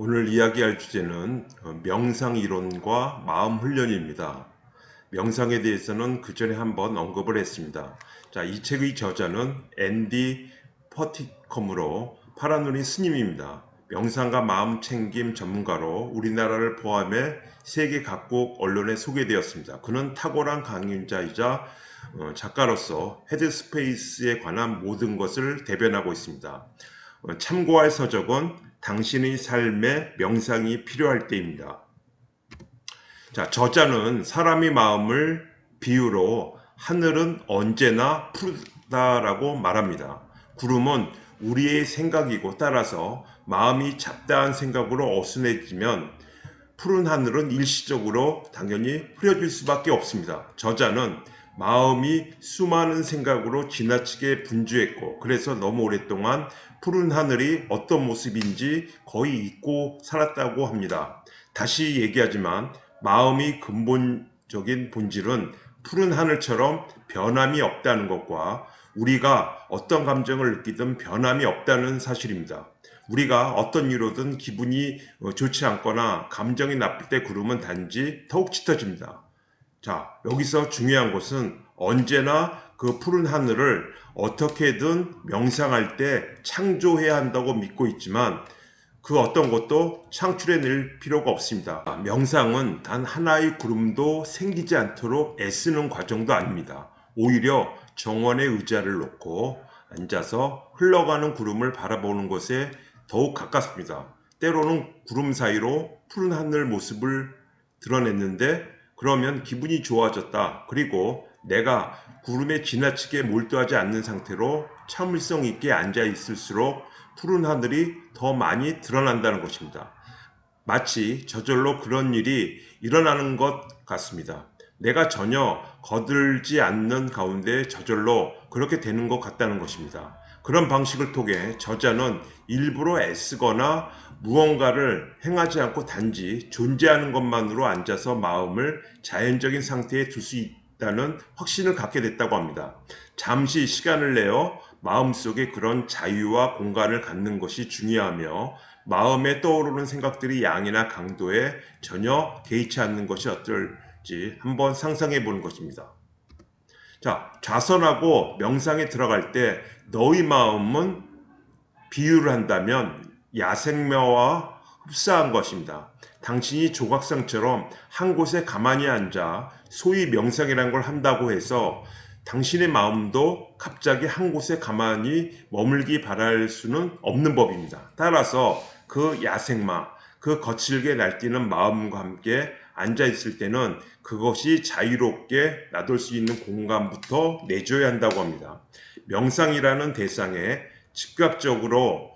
오늘 이야기할 주제는 명상 이론과 마음 훈련입니다. 명상에 대해서는 그 전에 한번 언급을 했습니다. 자, 이 책의 저자는 앤디 퍼티컴으로 파라누리 스님입니다. 명상과 마음 챙김 전문가로 우리나라를 포함해 세계 각국 언론에 소개되었습니다. 그는 탁월한 강연자이자 작가로서 헤드스페이스에 관한 모든 것을 대변하고 있습니다. 참고할 서적은 당신의 삶에 명상이 필요할 때입니다. 자, 저자는 사람의 마음을 비유로 하늘은 언제나 푸르다라고 말합니다. 구름은 우리의 생각이고 따라서 마음이 잡다한 생각으로 어순해지면 푸른 하늘은 일시적으로 당연히 흐려질 수밖에 없습니다. 저자는 마음이 수많은 생각으로 지나치게 분주했고 그래서 너무 오랫동안 푸른 하늘이 어떤 모습인지 거의 잊고 살았다고 합니다. 다시 얘기하지만 마음의 근본적인 본질은 푸른 하늘처럼 변함이 없다는 것과 우리가 어떤 감정을 느끼든 변함이 없다는 사실입니다. 우리가 어떤 이유로든 기분이 좋지 않거나 감정이 나쁠 때 구름은 단지 더욱 짙어집니다. 자, 여기서 중요한 것은 언제나 그 푸른 하늘을 어떻게든 명상할 때 창조해야 한다고 믿고 있지만 그 어떤 것도 창출해낼 필요가 없습니다. 명상은 단 하나의 구름도 생기지 않도록 애쓰는 과정도 아닙니다. 오히려 정원에 의자를 놓고 앉아서 흘러가는 구름을 바라보는 것에 더욱 가깝습니다. 때로는 구름 사이로 푸른 하늘 모습을 드러냈는데 그러면 기분이 좋아졌다. 그리고 내가 구름에 지나치게 몰두하지 않는 상태로 참을성 있게 앉아 있을수록 푸른 하늘이 더 많이 드러난다는 것입니다. 마치 저절로 그런 일이 일어나는 것 같습니다. 내가 전혀 거들지 않는 가운데 저절로 그렇게 되는 것 같다는 것입니다. 그런 방식을 통해 저자는 일부러 애쓰거나 무언가를 행하지 않고 단지 존재하는 것만으로 앉아서 마음을 자연적인 상태에 둘 수 있다는 확신을 갖게 됐다고 합니다. 잠시 시간을 내어 마음속에 그런 자유와 공간을 갖는 것이 중요하며 마음에 떠오르는 생각들이 양이나 강도에 전혀 개의치 않는 것이 어떨지 한번 상상해 보는 것입니다. 자, 좌선하고 명상에 들어갈 때 너의 마음은 비유를 한다면 야생마와 흡사한 것입니다. 당신이 조각상처럼 한 곳에 가만히 앉아 소위 명상이라는 걸 한다고 해서 당신의 마음도 갑자기 한 곳에 가만히 머물기 바랄 수는 없는 법입니다. 따라서 그 야생마, 그 거칠게 날뛰는 마음과 함께 앉아 있을 때는 그것이 자유롭게 놔둘 수 있는 공간부터 내줘야 한다고 합니다. 명상이라는 대상에 즉각적으로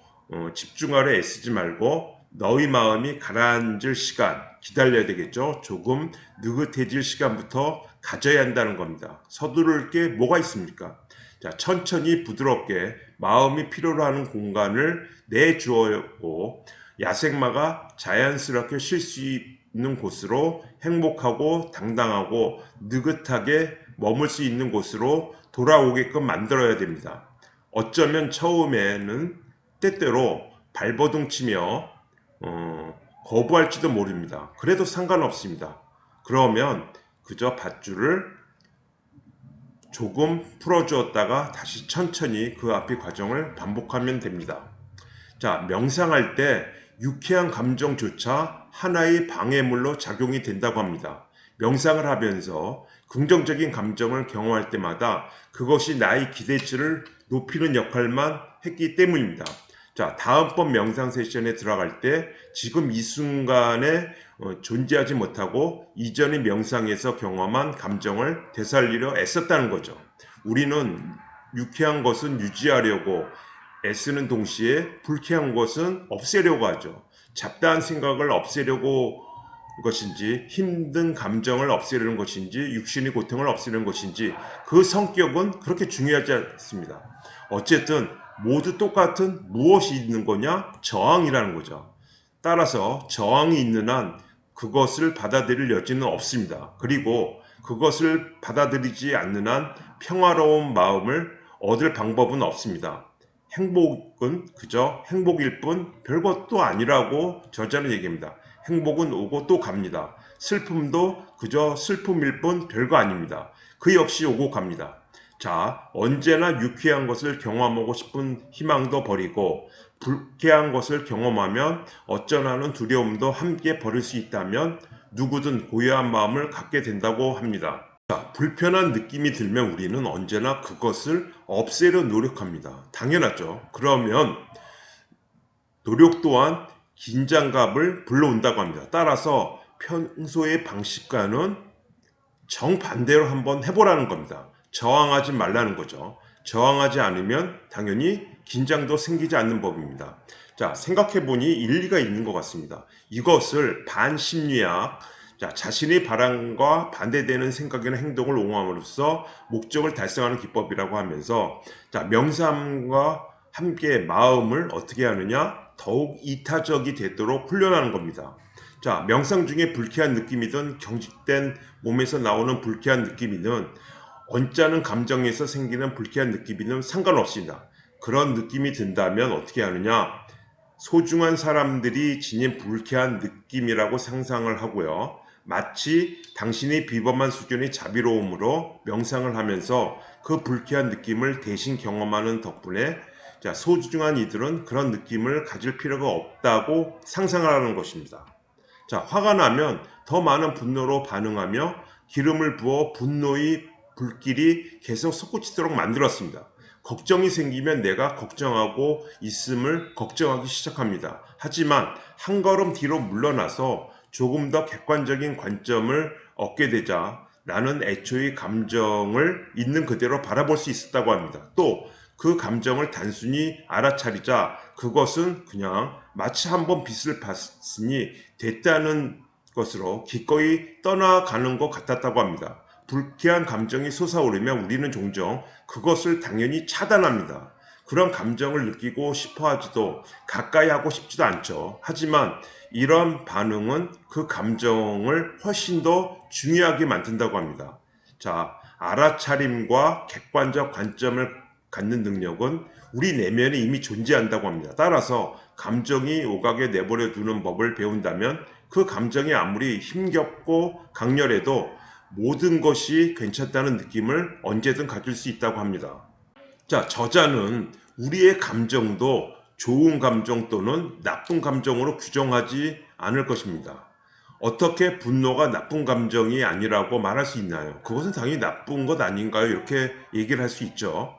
집중하려 애쓰지 말고 너의 마음이 가라앉을 시간 기다려야 되겠죠. 조금 느긋해질 시간부터 가져야 한다는 겁니다. 서두를 게 뭐가 있습니까? 자, 천천히 부드럽게 마음이 필요로 하는 공간을 내주었고 야생마가 자연스럽게 쉴 수 있는 곳으로 행복하고 당당하고 느긋하게 머물 수 있는 곳으로 돌아오게끔 만들어야 됩니다. 어쩌면 처음에는 때때로 발버둥 치며 거부할지도 모릅니다. 그래도 상관없습니다. 그러면 그저 밧줄을 조금 풀어주었다가 다시 천천히 그 앞의 과정을 반복하면 됩니다. 자, 명상할 때 유쾌한 감정조차 하나의 방해물로 작용이 된다고 합니다. 명상을 하면서 긍정적인 감정을 경험할 때마다 그것이 나의 기대치를 높이는 역할만 했기 때문입니다. 자, 다음번 명상 세션에 들어갈 때 지금 이 순간에 존재하지 못하고 이전의 명상에서 경험한 감정을 되살리려 애썼다는 거죠. 우리는 유쾌한 것은 유지하려고 애쓰는 동시에 불쾌한 것은 없애려고 하죠. 잡다한 생각을 없애려고 것인지 힘든 감정을 없애려는 것인지 육신의 고통을 없애려는 것인지 그 성격은 그렇게 중요하지 않습니다. 어쨌든 모두 똑같은 무엇이 있는 거냐? 저항이라는 거죠. 따라서 저항이 있는 한 그것을 받아들일 여지는 없습니다. 그리고 그것을 받아들이지 않는 한 평화로운 마음을 얻을 방법은 없습니다. 행복은 그저 행복일 뿐 별것도 아니라고 저자는 얘기합니다. 행복은 오고 또 갑니다. 슬픔도 그저 슬픔일 뿐 별거 아닙니다. 그 역시 오고 갑니다. 자, 언제나 유쾌한 것을 경험하고 싶은 희망도 버리고 불쾌한 것을 경험하면 어쩌나는 두려움도 함께 버릴 수 있다면 누구든 고요한 마음을 갖게 된다고 합니다. 자, 불편한 느낌이 들면 우리는 언제나 그것을 없애려 노력합니다. 당연하죠. 그러면 노력 또한 긴장감을 불러온다고 합니다. 따라서 평소의 방식과는 정반대로 한번 해보라는 겁니다. 저항하지 말라는 거죠. 저항하지 않으면 당연히 긴장도 생기지 않는 법입니다. 자, 생각해보니 일리가 있는 것 같습니다. 이것을 반심리학, 자, 자신의 바람과 반대되는 생각이나 행동을 옹호함으로써 목적을 달성하는 기법이라고 하면서, 자, 명상과 함께 마음을 어떻게 하느냐? 더욱 이타적이 되도록 훈련하는 겁니다. 자, 명상 중에 불쾌한 느낌이든 경직된 몸에서 나오는 불쾌한 느낌이든 언짢은 감정에서 생기는 불쾌한 느낌이든 상관없습니다. 그런 느낌이 든다면 어떻게 하느냐? 소중한 사람들이 지닌 불쾌한 느낌이라고 상상을 하고요. 마치 당신의 비범한 수준의 자비로움으로 명상을 하면서 그 불쾌한 느낌을 대신 경험하는 덕분에, 자, 소중한 이들은 그런 느낌을 가질 필요가 없다고 상상을 하는 것입니다. 자, 화가 나면 더 많은 분노로 반응하며 기름을 부어 분노의 불길이 계속 솟구치도록 만들었습니다. 걱정이 생기면 내가 걱정하고 있음을 걱정하기 시작합니다. 하지만 한 걸음 뒤로 물러나서 조금 더 객관적인 관점을 얻게 되자 나는 애초의 감정을 있는 그대로 바라볼 수 있었다고 합니다. 또 그 감정을 단순히 알아차리자 그것은 그냥 마치 한번 빛을 봤으니 됐다는 것으로 기꺼이 떠나가는 것 같았다고 합니다. 불쾌한 감정이 솟아오르면 우리는 종종 그것을 당연히 차단합니다. 그런 감정을 느끼고 싶어 하지도 가까이 하고 싶지도 않죠. 하지만 이런 반응은 그 감정을 훨씬 더 중요하게 만든다고 합니다. 자, 알아차림과 객관적 관점을 갖는 능력은 우리 내면에 이미 존재한다고 합니다. 따라서 감정이 오가게 내버려 두는 법을 배운다면 그 감정이 아무리 힘겹고 강렬해도 모든 것이 괜찮다는 느낌을 언제든 가질 수 있다고 합니다. 자, 저자는 우리의 감정도 좋은 감정 또는 나쁜 감정으로 규정하지 않을 것입니다. 어떻게 분노가 나쁜 감정이 아니라고 말할 수 있나요? 그것은 당연히 나쁜 것 아닌가요? 이렇게 얘기를 할 수 있죠.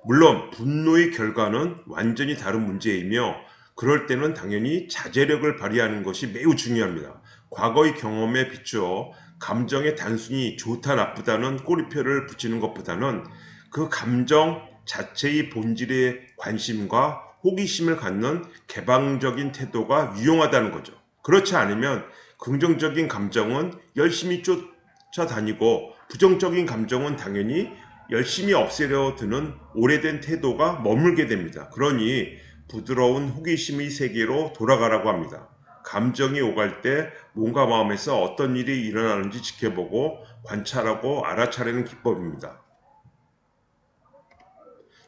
물론 분노의 결과는 완전히 다른 문제이며 그럴 때는 당연히 자제력을 발휘하는 것이 매우 중요합니다. 과거의 경험에 비추어 감정에 단순히 좋다 나쁘다는 꼬리표를 붙이는 것보다는 그 감정 자체의 본질에 관심과 호기심을 갖는 개방적인 태도가 유용하다는 거죠. 그렇지 않으면 긍정적인 감정은 열심히 쫓아다니고 부정적인 감정은 당연히 열심히 없애려 드는 오래된 태도가 머물게 됩니다. 그러니 부드러운 호기심의 세계로 돌아가라고 합니다. 감정이 오갈 때 몸과 마음에서 어떤 일이 일어나는지 지켜보고 관찰하고 알아차리는 기법입니다.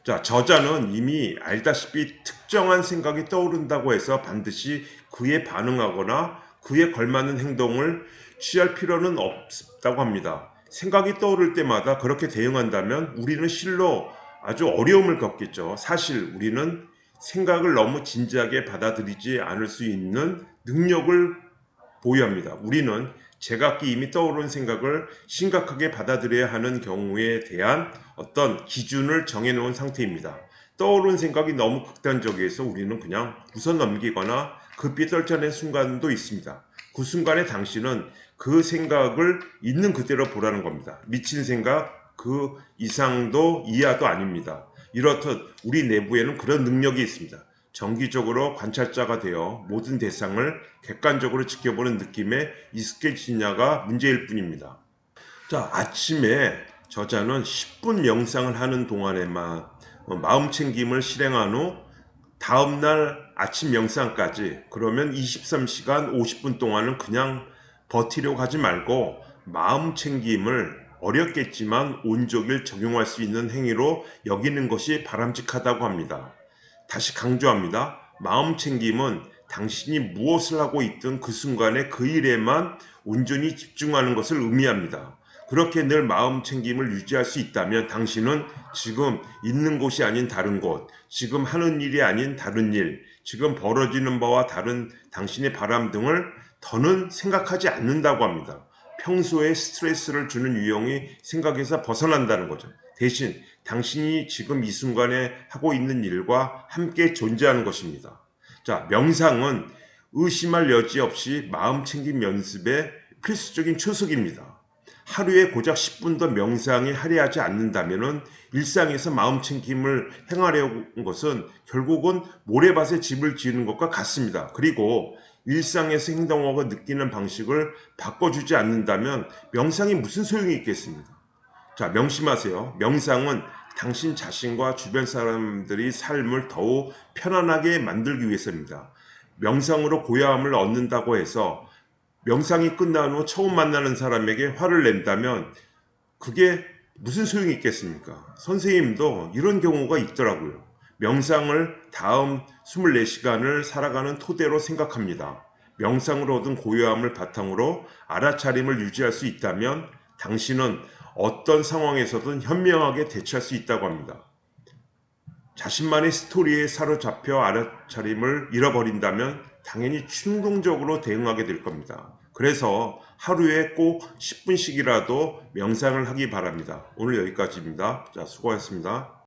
자, 저자는 이미 알다시피 특정한 생각이 떠오른다고 해서 반드시 그에 반응하거나 그에 걸맞는 행동을 취할 필요는 없다고 합니다. 생각이 떠오를 때마다 그렇게 대응한다면 우리는 실로 아주 어려움을 겪겠죠. 사실 우리는 생각을 너무 진지하게 받아들이지 않을 수 있는 능력을 보유합니다. 우리는 제각기 이미 떠오른 생각을 심각하게 받아들여야 하는 경우에 대한 어떤 기준을 정해놓은 상태입니다. 떠오른 생각이 너무 극단적이어서 우리는 그냥 웃어 넘기거나 급히 떨쳐낸 순간도 있습니다. 그 순간에 당신은 그 생각을 있는 그대로 보라는 겁니다. 미친 생각 그 이상도 이하도 아닙니다. 이렇듯 우리 내부에는 그런 능력이 있습니다. 정기적으로 관찰자가 되어 모든 대상을 객관적으로 지켜보는 느낌에 익숙해지냐가 문제일 뿐입니다. 자, 아침에 저자는 10분 명상을 하는 동안에만 마음 챙김을 실행한 후 다음날 아침 명상까지, 그러면 23시간 50분 동안은 그냥 버티려고 하지 말고 마음 챙김을 어렵겠지만 온종일 적용할 수 있는 행위로 여기는 것이 바람직하다고 합니다. 다시 강조합니다. 마음 챙김은 당신이 무엇을 하고 있든 그 순간에 그 일에만 온전히 집중하는 것을 의미합니다. 그렇게 늘 마음 챙김을 유지할 수 있다면 당신은 지금 있는 곳이 아닌 다른 곳, 지금 하는 일이 아닌 다른 일, 지금 벌어지는 바와 다른 당신의 바람 등을 더는 생각하지 않는다고 합니다. 평소에 스트레스를 주는 유형이 생각에서 벗어난다는 거죠. 대신 당신이 지금 이 순간에 하고 있는 일과 함께 존재하는 것입니다. 자, 명상은 의심할 여지 없이 마음 챙김 연습의 필수적인 초석입니다. 하루에 고작 10분도 명상에 할애하지 않는다면 일상에서 마음 챙김을 행하려는 것은 결국은 모래밭에 집을 지는 것과 같습니다. 그리고 일상에서 행동하고 느끼는 방식을 바꿔주지 않는다면 명상이 무슨 소용이 있겠습니까? 자, 명심하세요. 명상은 당신 자신과 주변 사람들이 삶을 더욱 편안하게 만들기 위해서입니다. 명상으로 고요함을 얻는다고 해서 명상이 끝난 후 처음 만나는 사람에게 화를 낸다면 그게 무슨 소용이 있겠습니까? 선생님도 이런 경우가 있더라고요. 명상을 다음 24시간을 살아가는 토대로 생각합니다. 명상으로 얻은 고요함을 바탕으로 알아차림을 유지할 수 있다면 당신은 어떤 상황에서든 현명하게 대처할 수 있다고 합니다. 자신만의 스토리에 사로잡혀 알아차림을 잃어버린다면 당연히 충동적으로 대응하게 될 겁니다. 그래서 하루에 꼭 10분씩이라도 명상을 하기 바랍니다. 오늘 여기까지입니다. 자, 수고하셨습니다.